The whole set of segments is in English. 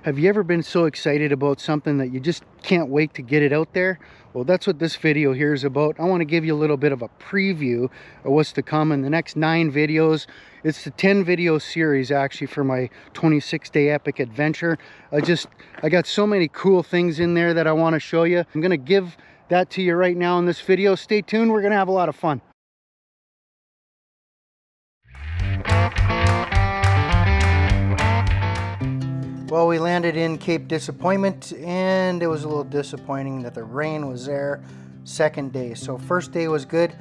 Have you ever been so excited about something that you just can't wait to get it out there? Well, that's what this video here is about. I want to give you a little bit of a preview of what's to come in the next 9 videos. It's the 10 video series actually for my 26-day epic adventure. I got so many cool things in there that I want to show you. I'm going to give that to you right now in this video. Stay tuned. We're going to have a lot of fun. Well, we landed in Cape Disappointment, and it was a little disappointing that the rain was there second day. So first day was good.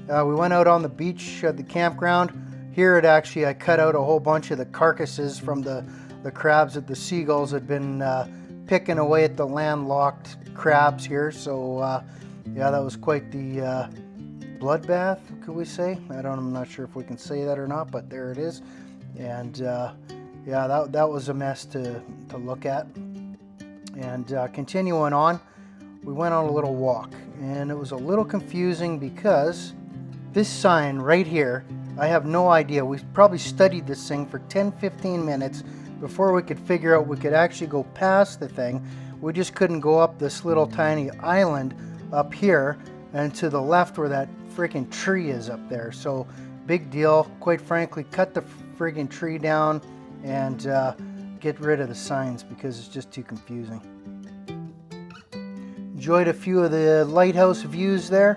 We went out on the beach at the campground. Here I cut out a whole bunch of the carcasses from the crabs that the seagulls had been picking away at the landlocked crabs here. So yeah, that was quite the bloodbath, could we say? I'm not sure if we can say that or not, but there it is. And yeah, that was a mess to look at. And continuing on, we went on a little walk, and it was a little confusing because this sign right here, I have no idea. We probably studied this thing for 10-15 minutes before we could figure out we could actually go past the thing. We just couldn't go up this little tiny island up here and to the left where that freaking tree is up there. So big deal. Quite frankly, cut the friggin' tree down and get rid of the signs because it's just too confusing. Enjoyed a few of the lighthouse views there,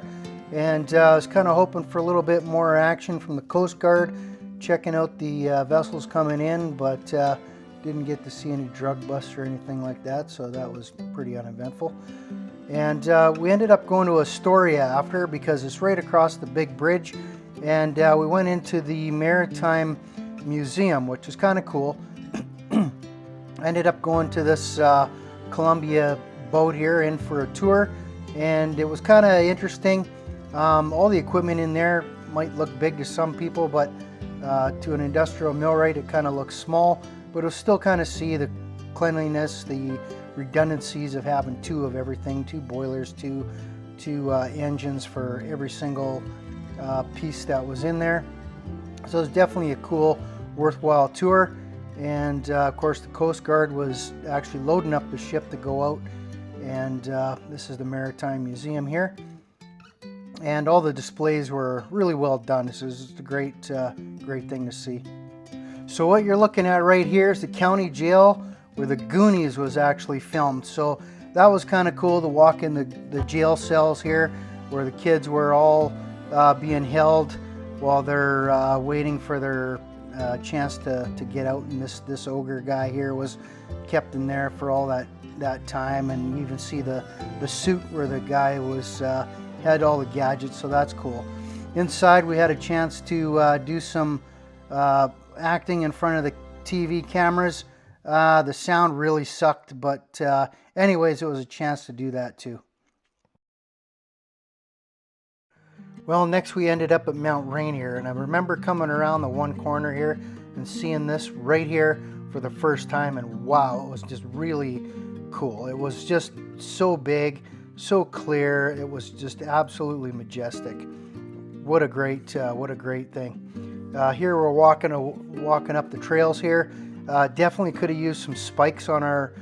and I was kind of hoping for a little bit more action from the Coast Guard, checking out the vessels coming in, but didn't get to see any drug busts or anything like that, so that was pretty uneventful. And we ended up going to Astoria after because it's right across the big bridge, and we went into the Maritime Museum, which is kind of cool. I ended up going to this Columbia boat here in for a tour, and it was kind of interesting. All the equipment in there might look big to some people, but to an industrial millwright it kind of looks small, but it'll still kind of see the cleanliness, the redundancies of having 2 of everything, 2 boilers, two engines for every single piece that was in there. So it's definitely a cool, worthwhile tour. And of course the Coast Guard was actually loading up the ship to go out, and this is the Maritime Museum here, and all the displays were really well done. This is just a great thing to see. So what you're looking at right here is the county jail where the Goonies was actually filmed. So that was kind of cool to walk in the jail cells here where the kids were all being held while they're waiting for their chance to get out. And this ogre guy here was kept in there for all that time, and you even see the suit where the guy was had all the gadgets, so that's cool. Inside we had a chance to do some acting in front of the TV cameras. The sound really sucked, but anyways, it was a chance to do that too. Well, next we ended up at Mount Rainier, and I remember coming around the one corner here and seeing this right here for the first time, and wow, it was just really cool. It was just so big, so clear. It was just absolutely majestic. What a great thing. Here we're walking up the trails here. Definitely could have used some spikes on our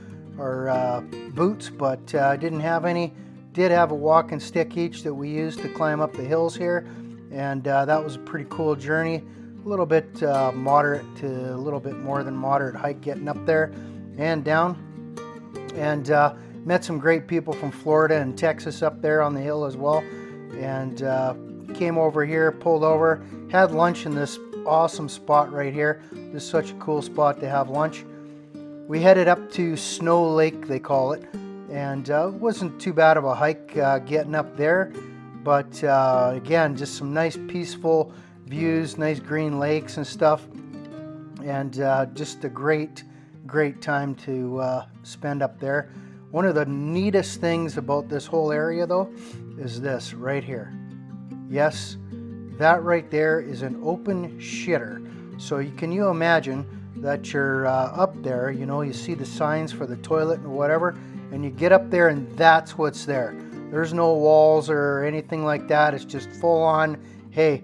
boots, but didn't have any. Did have a walking stick each that we used to climb up the hills here, and that was a pretty cool journey. A little bit moderate to a little bit more than moderate hike getting up there and down, and met some great people from Florida and Texas up there on the hill as well, and came over here, pulled over, had lunch in this awesome spot right here. This is such a cool spot to have lunch. We headed up to Snow Lake, they call it, and it wasn't too bad of a hike getting up there, but again, just some nice peaceful views, nice green lakes and stuff, and just a great time to spend up there. One of the neatest things about this whole area though is this right here. Yes, that right there is an open shitter. So can you imagine that you're up there, you know, you see the signs for the toilet and whatever, and you get up there and that's what's there. There's no walls or anything like that. It's just full on, hey,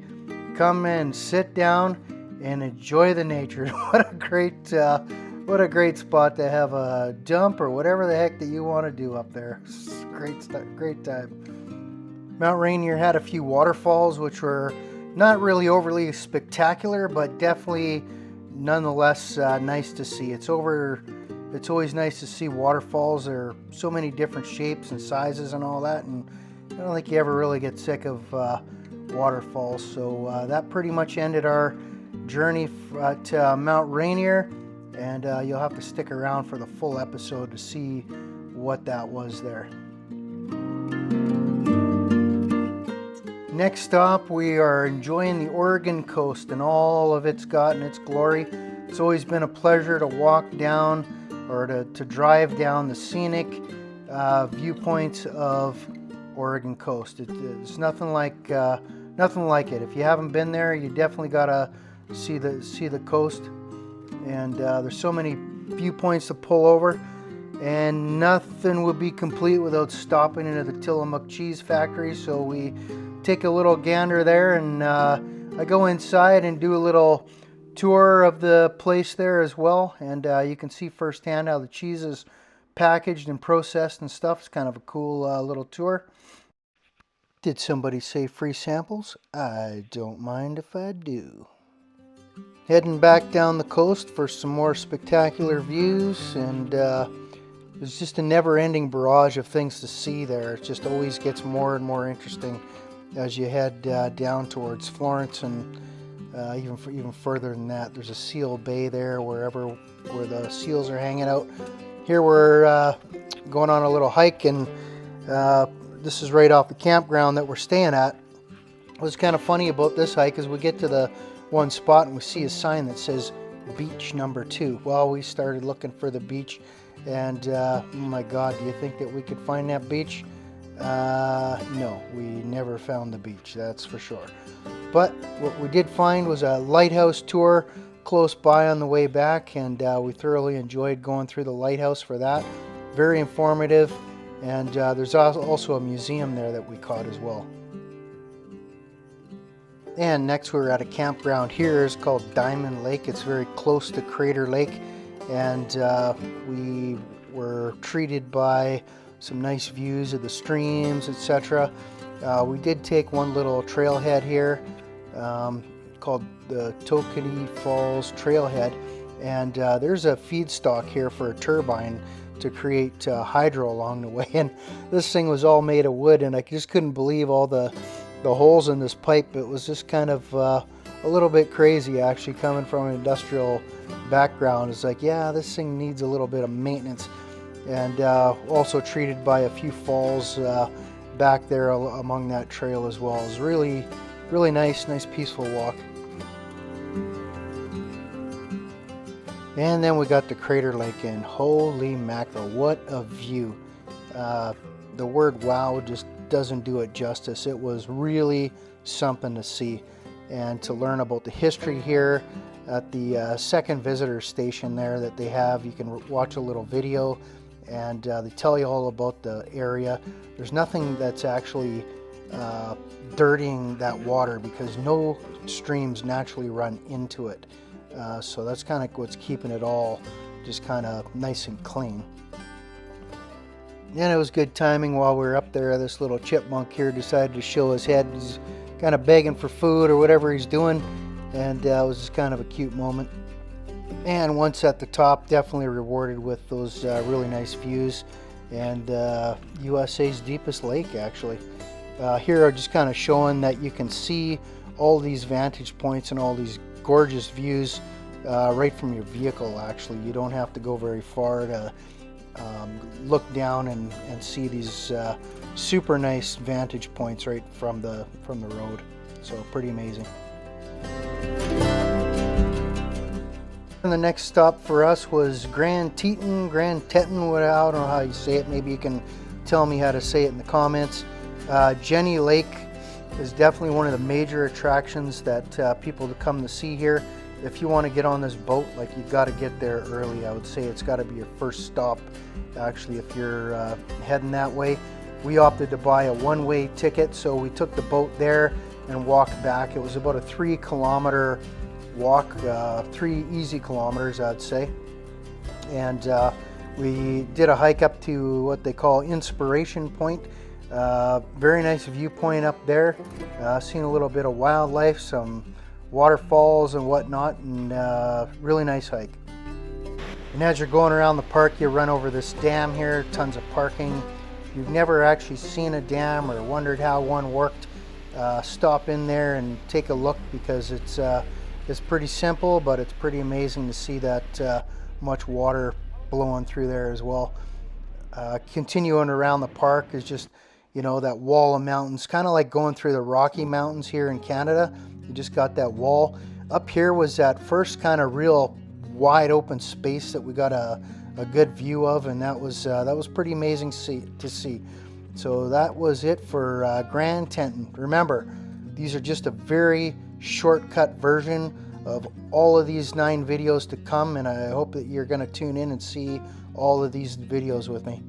come and sit down and enjoy the nature. What a What a great spot to have a jump or whatever the heck that you want to do up there. Great stuff, great time. Mount Rainier had a few waterfalls which were not really overly spectacular, but definitely nonetheless nice to see. It's always nice to see waterfalls. There are so many different shapes and sizes and all that, and I don't think you ever really get sick of waterfalls. So that pretty much ended our journey to Mount Rainier, and you'll have to stick around for the full episode to see what that was there. Next stop, we are enjoying the Oregon coast and all of it's got in its glory. It's always been a pleasure to walk down or to drive down the scenic viewpoints of Oregon coast. It's nothing like it. If you haven't been there, you definitely gotta see the coast. And there's so many viewpoints to pull over, and nothing would be complete without stopping into the Tillamook cheese factory. So we take a little gander there, and I go inside and do a little tour of the place there as well, and you can see firsthand how the cheese is packaged and processed and stuff. It's kind of a cool little tour. Did somebody say free samples? I don't mind if I do. Heading back down the coast for some more spectacular views, and there's just a never-ending barrage of things to see there. It just always gets more and more interesting as you head down towards Florence, and even further than that. There's a seal bay there where the seals are hanging out. Here we're going on a little hike, and this is right off the campground that we're staying at. What's kind of funny about this hike is we get to the one spot and we see a sign that says beach number 2. Well, we started looking for the beach, and oh my God, do you think that we could find that beach? No, we never found the beach, that's for sure. But what we did find was a lighthouse tour close by on the way back, and we thoroughly enjoyed going through the lighthouse for that. Very informative, and there's also a museum there that we caught as well. And next we were at a campground here. It's called Diamond Lake. It's very close to Crater Lake, and we were treated by some nice views of the streams, etc. We did take one little trailhead here called the Tokenie Falls Trailhead, and there's a feedstock here for a turbine to create hydro along the way, and this thing was all made of wood, and I just couldn't believe all the holes in this pipe. It was just kind of a little bit crazy, actually, coming from an industrial background. It's like, yeah, this thing needs a little bit of maintenance. And also treated by a few falls back there among that trail as well. It was really nice peaceful walk. And then we got to Crater Lake, and holy mackerel, what a view. The word wow just doesn't do it justice. It was really something to see and to learn about the history here at the second visitor station there that they have. You can watch a little video, and they tell you all about the area. There's nothing that's actually dirtying that water because no streams naturally run into it. So that's kind of what's keeping it all just kind of nice and clean. And it was good timing while we were up there. This little chipmunk here decided to show his head. He's kind of begging for food or whatever he's doing, and it was just kind of a cute moment. And once at the top, definitely rewarded with those really nice views, and USA's deepest lake, actually. Here are just kind of showing that you can see all these vantage points and all these gorgeous views right from your vehicle, actually. You don't have to go very far to look down and see these super nice vantage points right from the road. So pretty amazing. And the next stop for us was Grand Teton, I don't know how you say it. Maybe you can tell me how to say it in the comments. Jenny Lake is definitely one of the major attractions that people come to see here. If you want to get on this boat, like, you've got to get there early. I would say it's got to be your first stop, actually, if you're heading that way. We opted to buy a one-way ticket, so we took the boat there and walked back. It was about a 3-kilometer walk, 3 easy kilometers, I'd say. And we did a hike up to what they call Inspiration Point. Very nice viewpoint up there. Seen a little bit of wildlife, some waterfalls and whatnot, and really nice hike. And as you're going around the park, you run over this dam here, tons of parking. If you've never actually seen a dam or wondered how one worked, stop in there and take a look, because it's pretty simple, but it's pretty amazing to see that much water blowing through there as well. Continuing around the park is just, you know, that wall of mountains, kind of like going through the Rocky Mountains here in Canada. You just got that wall. Up here was that first kind of real wide open space that we got a good view of, and that was pretty amazing to see. So that was it for Grand Teton. Remember, these are just a very shortcut version of all of these 9 videos to come, and I hope that you're going to tune in and see all of these videos with me.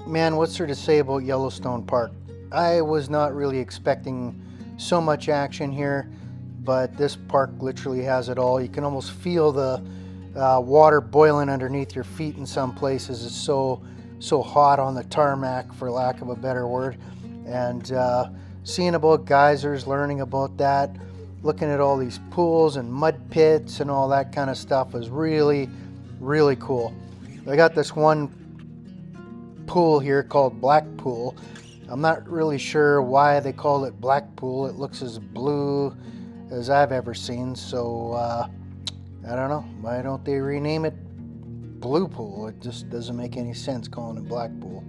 Man, what's there to say about Yellowstone Park? I was not really expecting so much action here, but this park literally has it all. You can almost feel the water boiling underneath your feet in some places. It's so hot on the tarmac, for lack of a better word. And seeing about geysers, learning about that, looking at all these pools and mud pits and all that kind of stuff was really, really cool. I got this one pool here called Black Pool. I'm not really sure why they call it Black Pool. It looks as blue as I've ever seen, so I don't know. Why don't they rename it Blue Pool? It just doesn't make any sense calling it Black Pool.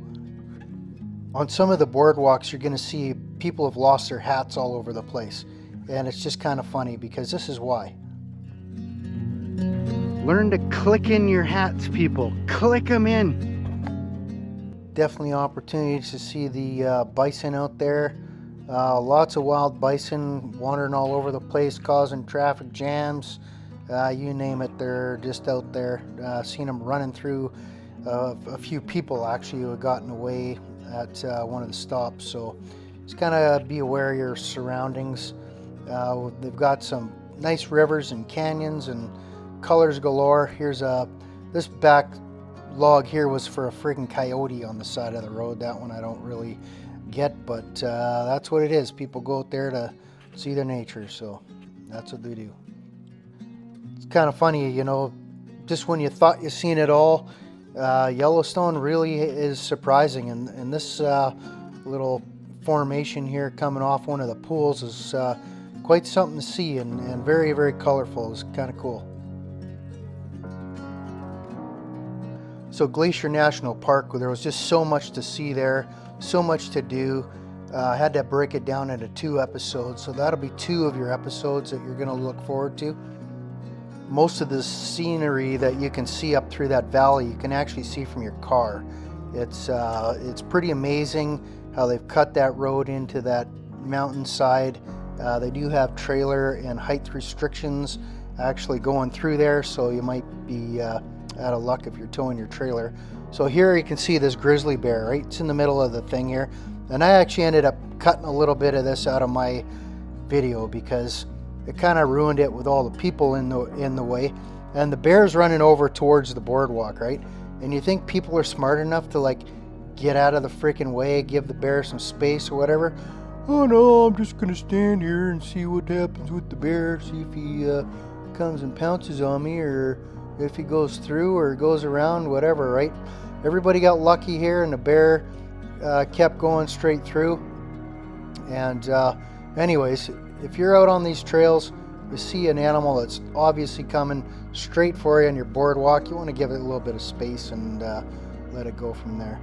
On some of the boardwalks, you're going to see people have lost their hats all over the place, and it's just kind of funny, because this is why. Learn to click in your hats, people. Click them in. Definitely opportunities to see the bison out there. Lots of wild bison wandering all over the place, causing traffic jams. You name it, they're just out there. Seen them running through a few people actually who had gotten away at one of the stops. So just kind of be aware of your surroundings. They've got some nice rivers and canyons and colors galore. Here's this back log here was for a friggin' coyote on the side of the road. That one I don't really get, but that's what it is. People go out there to see their nature, so that's what they do. It's kind of funny, you know, just when you thought you seen it all, Yellowstone really is surprising, and this little formation here coming off one of the pools is quite something to see, and very, very colorful. It's kind of cool. So Glacier National Park, there was just so much to see there, so much to do. I had to break it down into 2 episodes, so that'll be 2 of your episodes that you're going to look forward to. Most of the scenery that you can see up through that valley, you can actually see from your car. It's pretty amazing how they've cut that road into that mountainside. They do have trailer and height restrictions actually going through there, so you might be out of luck if you're towing your trailer. So here you can see this grizzly bear, right? It's in the middle of the thing here. And I actually ended up cutting a little bit of this out of my video because it kind of ruined it with all the people in the way. And the bear's running over towards the boardwalk, right? And you think people are smart enough to like get out of the freaking way, give the bear some space or whatever. Oh no, I'm just gonna stand here and see what happens with the bear, see if he comes and pounces on me, or if he goes through or goes around, whatever, right? Everybody got lucky here, and the bear kept going straight through. And anyways, if you're out on these trails, you see an animal that's obviously coming straight for you on your boardwalk, you want to give it a little bit of space and let it go from there.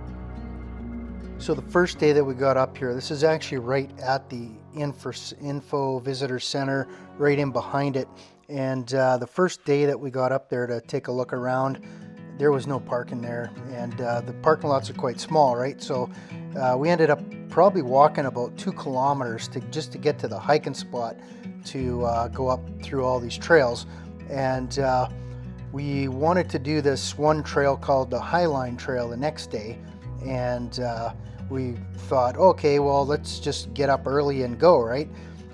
So the first day that we got up here, this is actually right at the info visitor center, right in behind it. And the first day that we got up there to take a look around, there was no parking there, and the parking lots are quite small, right? So we ended up probably walking about 2 kilometers just to get to the hiking spot to go up through all these trails. And we wanted to do this one trail called the Highline Trail the next day, and we thought, okay, well, let's just get up early and go, right?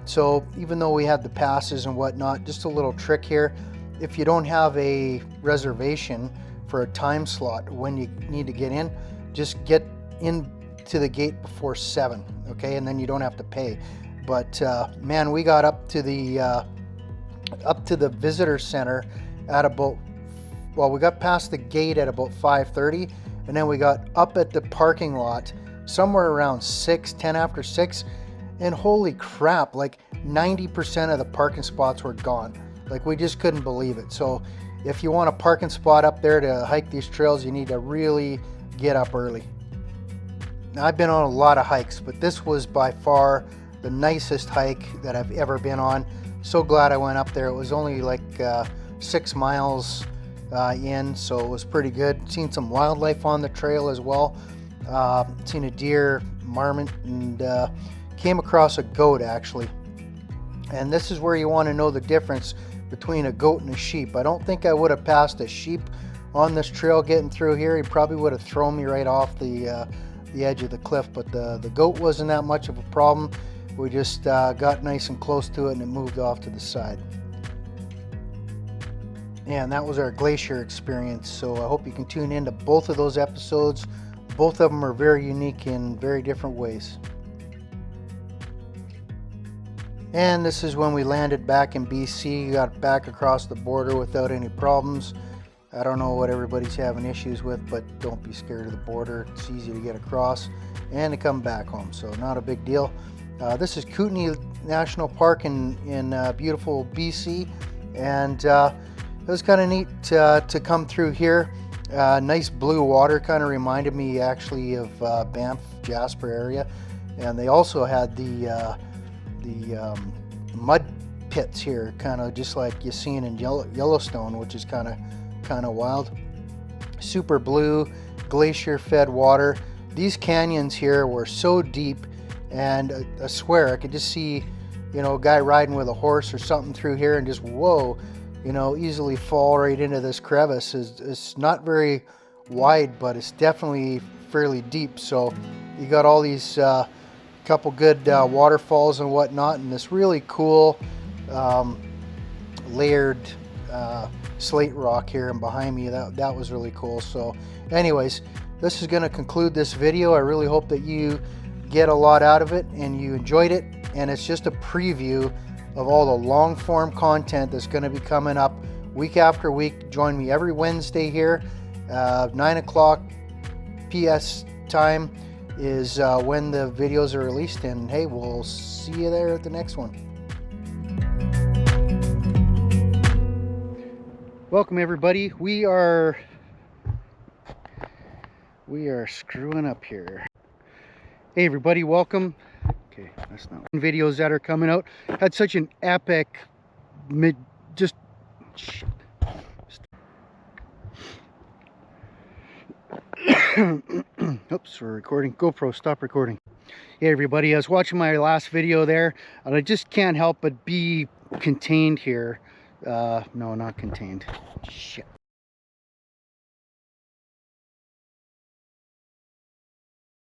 So even though we had the passes and whatnot, just a little trick here. If you don't have a reservation for a time slot when you need to get in, just get into the gate before 7, okay? And then you don't have to pay. But man, we got up to the visitor center at about, well, we got past the gate at about 5:30, and then we got up at the parking lot somewhere around 10 after 6, and holy crap, like 90% of the parking spots were gone. Like, we just couldn't believe it. So if you want a parking spot up there to hike these trails, you need to really get up early. Now, I've been on a lot of hikes, but this was by far the nicest hike that I've ever been on. So glad I went up there. It was only like 6 miles in, so it was pretty good. Seen some wildlife on the trail as well. Seen a deer, marmot, and came across a goat actually. And this is where you want to know the difference between a goat and a sheep. I don't think I would have passed a sheep on this trail getting through here. He probably would have thrown me right off the edge of the cliff, but the goat wasn't that much of a problem. We just got nice and close to it, and it moved off to the side. And that was our glacier experience. So I hope you can tune into both of those episodes. Both of them are very unique in very different ways. And this is when we landed back in BC, got back across the border without any problems. I don't know what everybody's having issues with, but don't be scared of the border. It's easy to get across and to come back home, so not a big deal. This is Kootenay National Park in beautiful BC, and it was kind of neat to come through here. Nice blue water, kind of reminded me actually of Banff, Jasper area. And they also had the mud pits here, kind of just like you seen in Yellowstone, which is kind of wild. Super blue, glacier fed water. These canyons here were so deep, and I swear I could just see, you know, a guy riding with a horse or something through here and just, whoa, you know, easily fall right into this crevice. It's not very wide, but it's definitely fairly deep. So you got all these couple good waterfalls and whatnot, and this really cool layered slate rock here and behind me. That was really cool. So anyways, this is going to conclude this video. I really hope that you get a lot out of it and you enjoyed it, and it's just a preview of all the long form content that's going to be coming up week after week. Join me every Wednesday here, 9 o'clock PS time is when the videos are released, and hey, we'll see you there at the next one. Welcome everybody. We are screwing up here. Hey everybody, welcome. Okay, that's not videos that are coming out. Had such an epic oops, we're recording. GoPro, stop recording. Hey everybody, I was watching my last video there, and I just can't help but be contained here. No, not contained. Shit.